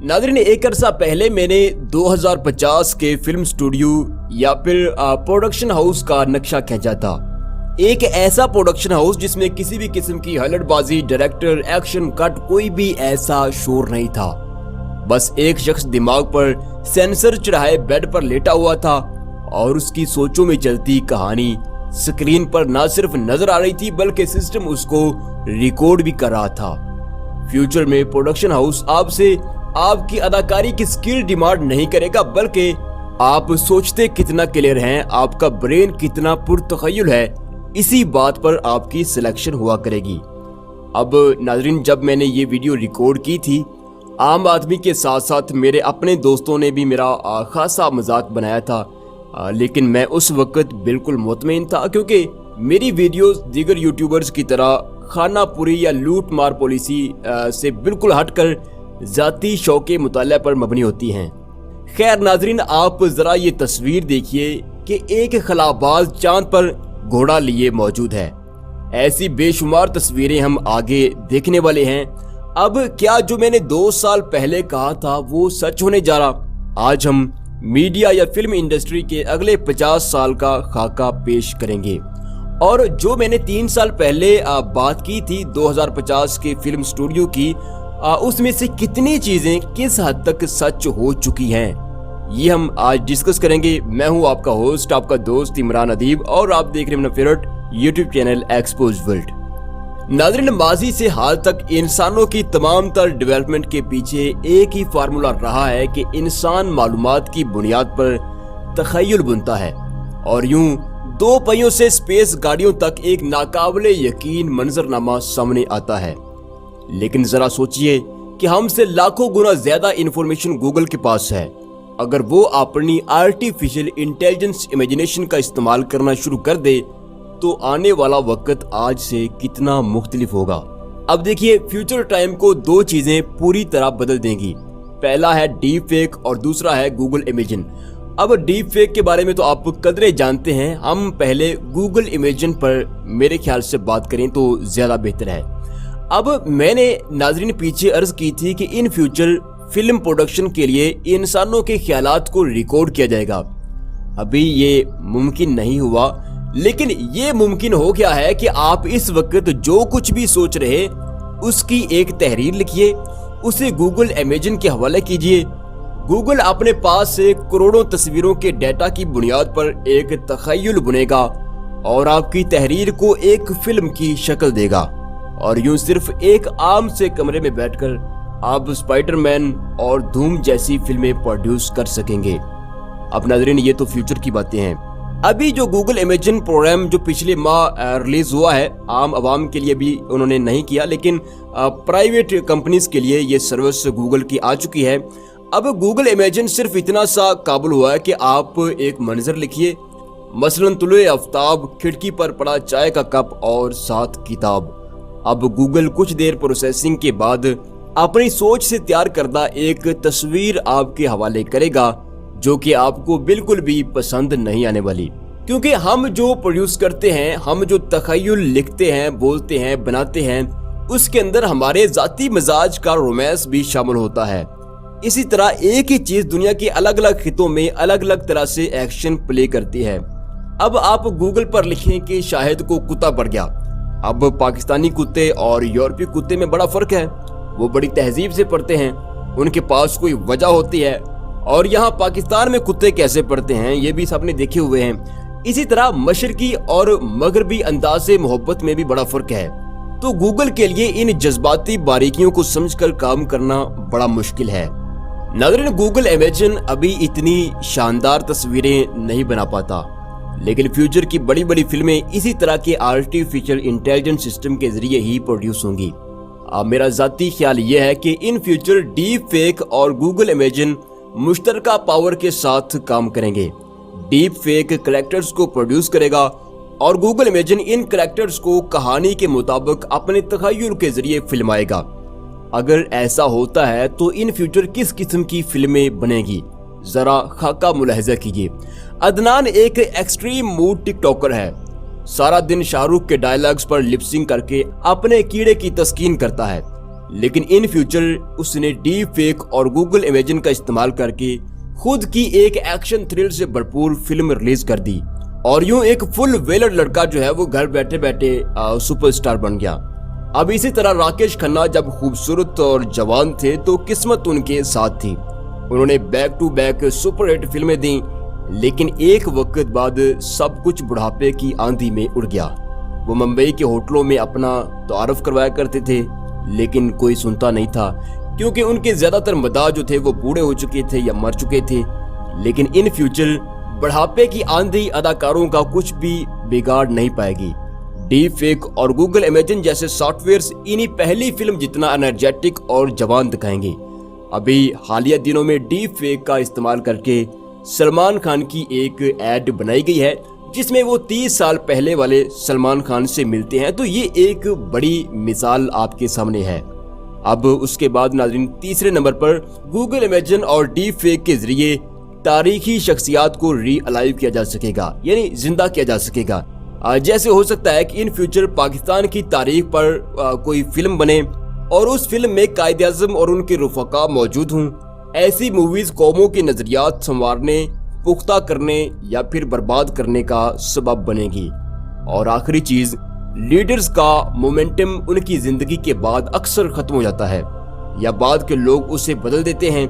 नाज़रीन, एक अरसा पहले मैंने 2050 के फिल्म स्टूडियो या फिर प्रोडक्शन हाउस का नक्शा खींचा था। एक ऐसा प्रोडक्शन हाउस जिसमें किसी भी किस्म की हलड़बाजी, डायरेक्टर, एक्शन कट, कोई भी ऐसा शोर नहीं था। बस एक शख्स दिमाग पर सेंसर चढ़ाए बेड पर लेटा हुआ था और उसकी सोचों में चलती कहानी स्क्रीन पर ना सिर्फ नजर आ रही थी बल्कि सिस्टम उसको रिकॉर्ड भी कर रहा था। फ्यूचर में प्रोडक्शन हाउस आपसे आपकी अदाकारी की स्किल डिमांड नहीं करेगा, बल्कि आप सोचते कितना क्लियर हैं, आपका ब्रेन कितना पुरतखय्युल है, इसी बात पर आपकी सिलेक्शन हुआ करेगी। अब नाज़रीन, जब मैंने ये वीडियो रिकॉर्ड की थी, आम आदमी के साथ साथ मेरे अपने दोस्तों ने भी मेरा खासा मजाक बनाया था, लेकिन मैं उस वक्त बिल्कुल मुतमईन था क्योंकि मेरी वीडियोस दीगर यूट्यूबर्स की तरह खाना पूरी या लूट मार पॉलिसी से बिल्कुल हटकर जाती शौक़े मुताला पर मबनी होती हैं। खैर नाज़रीन, आप जरा ये तस्वीर देखिए कि एक खलाबाज चांद पर घोड़ा लिए मौजूद है। ऐसी बेशुमार तस्वीरें हम आगे देखने वाले हैं। अब क्या जो मैंने 2 साल पहले कहा था वो सच होने जा रहा? आज हम मीडिया या फिल्म इंडस्ट्री के अगले 50 साल का खाका पेश करेंगे। और जो मैंने 3 साल पहले बात की थी 2050 के फिल्म स्टूडियो की, उसमें से कितनी चीजें किस हद तक सच हो चुकी हैं, ये हम आज डिस्कस करेंगे। मैं हूं आपका होस्ट, आपका दोस्त इमरान अदीब, और आप देख रहे हैं अपना favourite YouTube channel expose world. नाज़रीन, माजी से हाल तक इंसानों की तमाम तर डेवलपमेंट के पीछे एक ही फार्मूला रहा है कि इंसान मालूमात की बुनियाद पर तखय्युल बुनता है और यूं 2 पहियों से स्पेस गाड़ियों तक एक नाकाबिले यकीन मंजरनामा सामने आता है। लेकिन जरा सोचिए कि हमसे लाखों गुना ज्यादा इंफॉर्मेशन गूगल के पास है। अगर वो अपनी आर्टिफिशियल इंटेलिजेंस इमेजिनेशन का इस्तेमाल करना शुरू कर दे तो आने वाला वक्त आज से कितना मुख्तलिफ होगा। अब देखिए, फ्यूचर टाइम को 2 चीजें पूरी तरह बदल देंगी। पहला है डीप फेक और दूसरा है गूगल इमेजिन। अब डीप फेक के बारे में तो आप कदरे जानते हैं, हम पहले गूगल इमेजिन पर मेरे ख्याल से बात करें तो ज्यादा बेहतर है। अब मैंने नाज़रीन पीछे अर्ज की थी कि इन फ्यूचर फिल्म प्रोडक्शन के लिए इंसानों के ख्यालात को रिकॉर्ड किया जाएगा। अभी ये मुमकिन नहीं हुआ, लेकिन ये मुमकिन हो गया है कि आप इस वक्त जो कुछ भी सोच रहे उसकी एक तहरीर लिखिए, उसे गूगल इमेजिन के हवाले कीजिए। गूगल अपने पास से करोड़ों तस्वीरों के डेटा की बुनियाद पर एक तखय्युल बुनेगा और आपकी तहरीर को एक फिल्म की शक्ल देगा। और यूं सिर्फ एक आम से कमरे में बैठकर आप स्पाइडरमैन और धूम जैसी फिल्में प्रोड्यूस कर सकेंगे। अब नाज़रीन, ये तो फ्यूचर की बातें हैं। अभी जो गूगल इमेजिन प्रोग्राम जो पिछले माह रिलीज हुआ है, आम आवाम के लिए भी उन्होंने नहीं किया, लेकिन प्राइवेट कंपनीज के लिए ये सर्विस गूगल की आ चुकी है। अब गूगल इमेजिन सिर्फ इतना सा काबुल हुआ है कि आप एक मंजर लिखिए, मसलन तुलुए आफ्ताब, खिड़की पर पड़ा चाय का कप और साथ किताब। अब गूगल कुछ देर प्रोसेसिंग के बाद अपनी सोच से तैयार करदा एक तस्वीर आपके हवाले करेगा जो कि आपको बिल्कुल भी पसंद नहीं आने वाली, क्योंकि हम जो प्रोड्यूस करते हैं, हम जो तखय्युल लिखते हैं, बोलते हैं, बनाते हैं, उसके अंदर हमारे जाती मिजाज का रोमांस भी शामिल होता है। इसी तरह एक ही चीज दुनिया के अलग अलग खितों में अलग अलग तरह से एक्शन प्ले करती है। अब आप गूगल पर लिखें कि शाहिद को कुत्ता पड़ गया। अब पाकिस्तानी कुत्ते और यूरोपीय कुत्ते में बड़ा फर्क है। वो बड़ी तहजीब से पढ़ते हैं, उनके पास कोई वजह होती है, और यहाँ पाकिस्तान में कुत्ते कैसे पढ़ते हैं ये भी सबने देखे हुए हैं। इसी तरह मशरकी और मगरबी अंदाज से मोहब्बत में भी बड़ा फर्क है। तो गूगल के लिए इन जज्बाती बारीकियों को समझकर काम करना बड़ा मुश्किल है। नाज़रीन, गूगल इमेजिन अभी इतनी शानदार तस्वीरें नहीं बना पाता, लेकिन फ्यूचर की बड़ी बड़ी फिल्में इसी तरह के आर्टिफिशियल इंटेलिजेंस सिस्टम के जरिए ही प्रोड्यूस होंगी। मेरा जाती ख्याल यह है कि इन फ्यूचर डीप फेक और गूगल इमेजिन मुश्तरका पावर के साथ काम करेंगे। डीप फेक कैरेक्टर्स को प्रोड्यूस करेगा और गूगल इमेजिन इन कैरेक्टर्स को कहानी के मुताबिक अपने तखय्युल के जरिए फिल्माएगा। अगर ऐसा होता है तो इन फ्यूचर किस किस्म की फिल्में बनेगी, जरा खाका मुलाहिजा कीजिए। अदनान एक एक्सट्रीम मूड टिकटॉकर है, सारा दिन शाहरुख के डायलॉग्स पर लिपसिंग करके अपने कीड़े की तस्कीन करता है, لیکن ان فیوچر اس نے ڈیپ فیک اور گوگل امیجن کا استعمال کر کے خود کی ایک ایکشن تھرل سے بھرپور فلم ریلیز کر دی اور یوں ایک فل ویلر لڑکا جو ہے وہ گھر بیٹھے بیٹھے سپر سٹار بن گیا۔ اب اسی طرح راکیش کھنہ جب خوبصورت اور جوان تھے تو قسمت ان کے ساتھ تھی، انہوں نے back to back super hit فلمیں دیں، لیکن ایک وقت بعد سب کچھ بڑھاپے کی آندھی میں اڑ گیا۔ وہ ممبئی کے ہوٹلوں میں اپنا تعارف کروایا کرتے تھے لیکن کوئی سنتا نہیں تھا کیونکہ ان کے زیادہ تر مداح جو تھے وہ بوڑھے ہو چکے تھے یا مر چکے تھے۔ لیکن ان فیوچر بڑھاپے کی آندھی اداکاروں کا کچھ بھی بگاڑ نہیں پائے گی۔ ڈیپ فیک اور گوگل امیجن جیسے سافٹ ویئرز انہی پہلی فلم جتنا انرجیٹک اور جوان دکھائیں گے۔ ابھی حالیہ دنوں میں ڈیپ فیک کا استعمال کر کے سلمان خان کی ایک ایڈ بنائی گئی ہے جس میں وہ 30 سال پہلے والے سلمان خان سے ملتے ہیں، تو یہ ایک بڑی مثال آپ کے سامنے ہے۔ اب اس کے بعد ناظرین تیسرے نمبر پر گوگل امیجن اور ڈیپ فیک کے ذریعے تاریخی شخصیات کو ری الائیو کیا جا سکے گا، یعنی زندہ کیا جا سکے گا۔ جیسے ہو سکتا ہے کہ ان فیوچر پاکستان کی تاریخ پر کوئی فلم بنے اور اس فلم میں قائد اعظم اور ان کے رفقا موجود ہوں۔ ایسی موویز قوموں کے نظریات سنوارنے، پختہ کرنے یا پھر برباد کرنے کا سبب بنے گی۔ اور آخری چیز، لیڈرز کا مومنٹم ان کی زندگی کے بعد اکثر ختم ہو جاتا ہے یا بعد کے لوگ اسے بدل دیتے ہیں،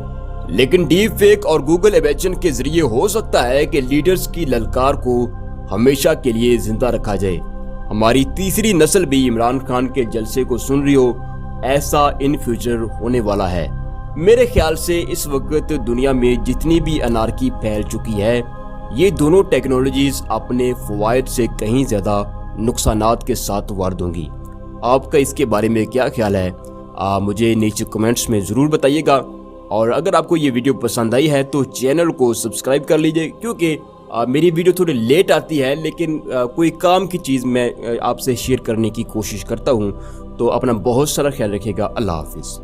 لیکن ڈیپ فیک اور گوگل امیجن کے ذریعے ہو سکتا ہے کہ لیڈرز کی للکار کو ہمیشہ کے لیے زندہ رکھا جائے۔ ہماری تیسری نسل بھی عمران خان کے جلسے کو سن رہی ہو، ایسا ان فیوچر ہونے والا ہے۔ میرے خیال سے اس وقت دنیا میں جتنی بھی انارکی پھیل چکی ہے، یہ دونوں ٹیکنالوجیز اپنے فوائد سے کہیں زیادہ نقصانات کے ساتھ وارد ہوں گی۔ آپ کا اس کے بارے میں کیا خیال ہے؟ مجھے نیچے کمنٹس میں ضرور بتائیے گا، اور اگر آپ کو یہ ویڈیو پسند آئی ہے تو چینل کو سبسکرائب کر لیجئے، کیونکہ میری ویڈیو تھوڑی لیٹ آتی ہے لیکن کوئی کام کی چیز میں آپ سے شیئر کرنے کی کوشش کرتا ہوں۔ تو اپنا بہت سارا خیال رکھیے گا۔ اللہ حافظ۔